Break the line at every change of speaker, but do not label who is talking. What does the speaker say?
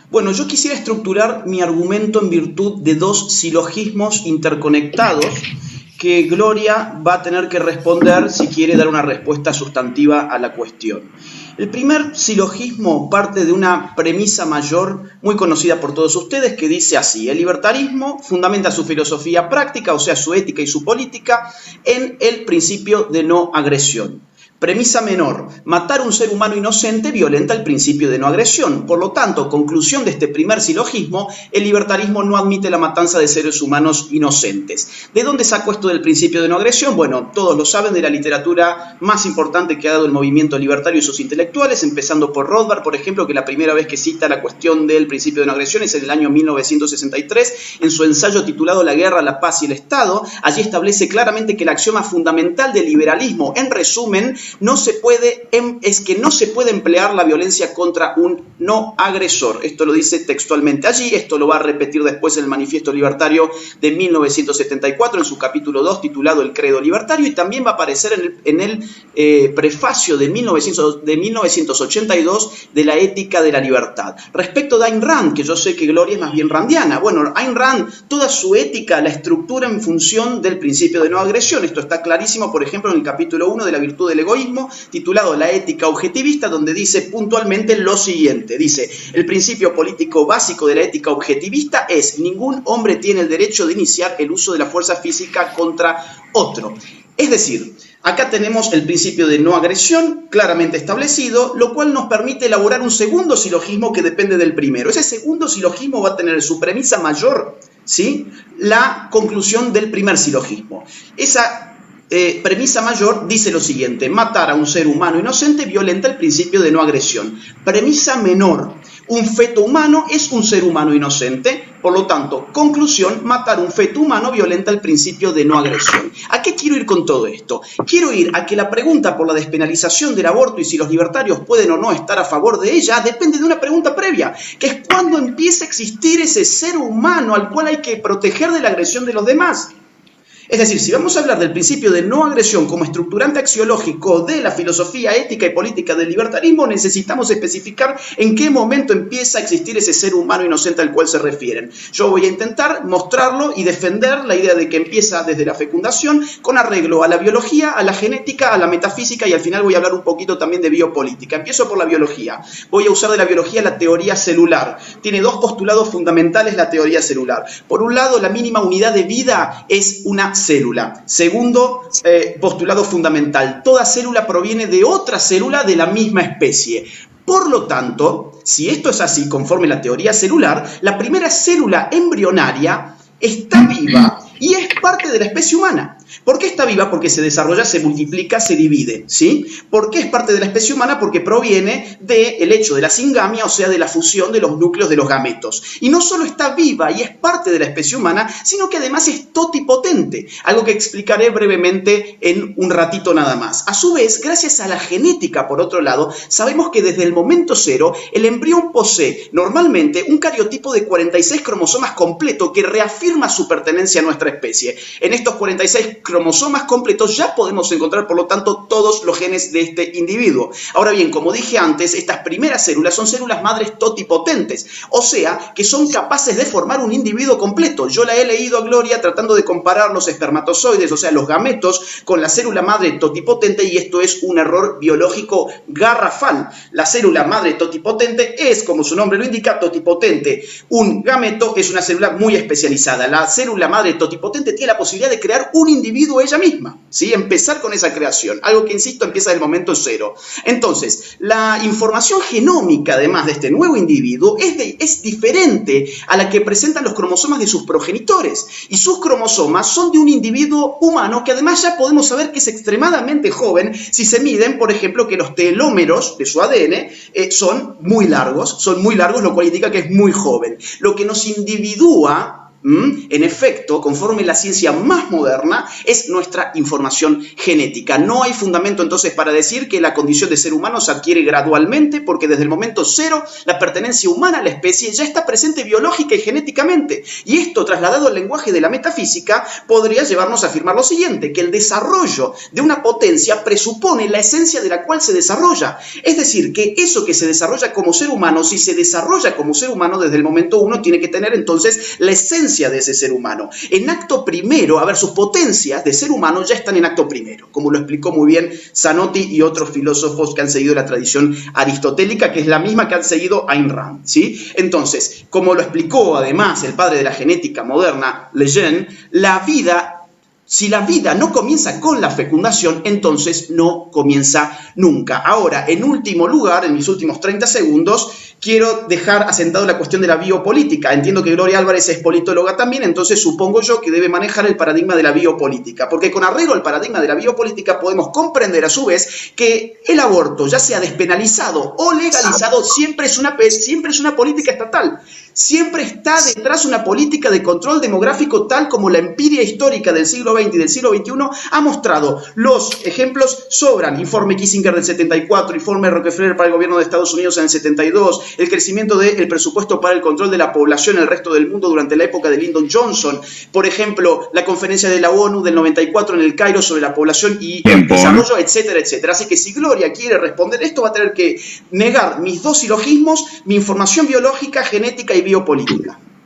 Bueno, yo quisiera estructurar mi argumento en virtud de dos silogismos interconectados que Gloria va a tener que responder si quiere dar una respuesta sustantiva a la cuestión. El primer silogismo parte de una premisa mayor muy conocida por todos ustedes que dice así: el libertarismo fundamenta su filosofía práctica, o sea, su ética y su política, en el principio de no agresión. Premisa menor: matar a un ser humano inocente violenta el principio de no agresión. Por lo tanto, conclusión de este primer silogismo, el libertarismo no admite la matanza de seres humanos inocentes. ¿De dónde saco esto del principio de no agresión? Bueno, todos lo saben, de la literatura más importante que ha dado el movimiento libertario y sus intelectuales, empezando por Rothbard, por ejemplo, que la primera vez que cita la cuestión del principio de no agresión es en el año 1963, en su ensayo titulado La guerra, la paz y el Estado. Allí establece claramente que el axioma fundamental del liberalismo, en resumen, es que no se puede emplear la violencia contra un no agresor. Esto lo dice textualmente allí, esto lo va a repetir después en el Manifiesto Libertario de 1974, en su capítulo 2, titulado El Credo Libertario, y también va a aparecer en el prefacio de 1982 de La Ética de la Libertad. Respecto de Ayn Rand, que yo sé que Gloria es más bien randiana, bueno, Ayn Rand, toda su ética la estructura en función del principio de no agresión. Esto está clarísimo, por ejemplo, en el capítulo 1 de La Virtud del Egoísmo, titulado La ética objetivista, donde dice puntualmente lo siguiente. Dice: el principio político básico de la ética objetivista es: ningún hombre tiene el derecho de iniciar el uso de la fuerza física contra otro. Es decir, acá tenemos el principio de no agresión claramente establecido, lo cual nos permite elaborar un segundo silogismo que depende del primero. Ese segundo silogismo va a tener su premisa mayor, ¿sí?, la conclusión del primer silogismo. Esa premisa mayor dice lo siguiente: matar a un ser humano inocente violenta el principio de no agresión. Premisa menor: un feto humano es un ser humano inocente, por lo tanto, conclusión: matar un feto humano violenta el principio de no agresión. ¿A qué quiero ir con todo esto? Quiero ir a que la pregunta por la despenalización del aborto y si los libertarios pueden o no estar a favor de ella depende de una pregunta previa, que es cuándo empieza a existir ese ser humano al cual hay que proteger de la agresión de los demás. Es decir, si vamos a hablar del principio de no agresión como estructurante axiológico de la filosofía ética y política del libertarismo, necesitamos especificar en qué momento empieza a existir ese ser humano inocente al cual se refieren. Yo voy a intentar mostrarlo y defender la idea de que empieza desde la fecundación, con arreglo a la biología, a la genética, a la metafísica, y al final voy a hablar un poquito también de biopolítica. Empiezo por la biología. Voy a usar de la biología la teoría celular. Tiene dos postulados fundamentales la teoría celular. Por un lado, la mínima unidad de vida es una célula. Segundo postulado fundamental: toda célula proviene de otra célula de la misma especie. Por lo tanto, si esto es así, conforme la teoría celular, la primera célula embrionaria está viva y es parte de la especie humana. ¿Por qué está viva? Porque se desarrolla, se multiplica, se divide, ¿sí? ¿Por qué es parte de la especie humana? Porque proviene del hecho de la singamia, o sea, de la fusión de los núcleos de los gametos. Y no solo está viva y es parte de la especie humana, sino que además es totipotente, algo que explicaré brevemente en un ratito nada más. A su vez, gracias a la genética, por otro lado, sabemos que desde el momento cero, el embrión posee normalmente un cariotipo de 46 cromosomas completo que reafirma su pertenencia a nuestra especie. En estos 46 cromosomas completos ya podemos encontrar, por lo tanto, todos los genes de este individuo. Ahora bien, como dije antes, estas primeras células son células madres totipotentes, o sea, que son capaces de formar un individuo completo. Yo la he leído a Gloria tratando de comparar los espermatozoides, o sea, los gametos, con la célula madre totipotente, y esto es un error biológico garrafal. La célula madre totipotente es, como su nombre lo indica, totipotente. Un gameto es una célula muy especializada. La célula madre totipotente tiene la posibilidad de crear un individuo ella misma, ¿sí? Empezar con esa creación, algo que, insisto, empieza del momento cero. Entonces, la información genómica, además de este nuevo individuo, es diferente a la que presentan los cromosomas de sus progenitores, y sus cromosomas son de un individuo humano que además ya podemos saber que es extremadamente joven si se miden, por ejemplo, que los telómeros de su ADN son muy largos, lo cual indica que es muy joven. Lo que nos individúa en efecto, conforme la ciencia más moderna, es nuestra información genética. No hay fundamento entonces para decir que la condición de ser humano se adquiere gradualmente, porque desde el momento cero la pertenencia humana a la especie ya está presente biológica y genéticamente. Y esto, trasladado al lenguaje de la metafísica, podría llevarnos a afirmar lo siguiente, que el desarrollo de una potencia presupone la esencia de la cual se desarrolla. Es decir, que eso que se desarrolla como ser humano, si se desarrolla como ser humano desde el momento uno, tiene que tener entonces la esencia de ese ser humano. En acto primero, a ver, sus potencias de ser humano ya están en acto primero, como lo explicó muy bien Zanotti y otros filósofos que han seguido la tradición aristotélica, que es la misma que han seguido Ayn Rand, ¿sí? Entonces, como lo explicó además el padre de la genética moderna, Lejeune, si la vida no comienza con la fecundación, entonces no comienza nunca. Ahora, en último lugar, en mis últimos 30 segundos, quiero dejar asentado la cuestión de la biopolítica. Entiendo que Gloria Álvarez es politóloga también, entonces supongo yo que debe manejar el paradigma de la biopolítica, porque con arreglo al paradigma de la biopolítica podemos comprender a su vez que el aborto, ya sea despenalizado o legalizado, siempre es una política estatal. Siempre está detrás una política de control demográfico tal como la empiria histórica del siglo XX y del siglo XXI ha mostrado. Los ejemplos sobran. Informe Kissinger del 74, informe Rockefeller para el gobierno de Estados Unidos en el 72, el crecimiento del presupuesto para el control de la población en el resto del mundo durante la época de Lyndon Johnson. Por ejemplo, la conferencia de la ONU del 94 en el Cairo sobre la población y el desarrollo, etcétera, etcétera. Así que si Gloria quiere responder esto, va a tener que negar mis dos silogismos, mi información biológica, genética y biopolítica.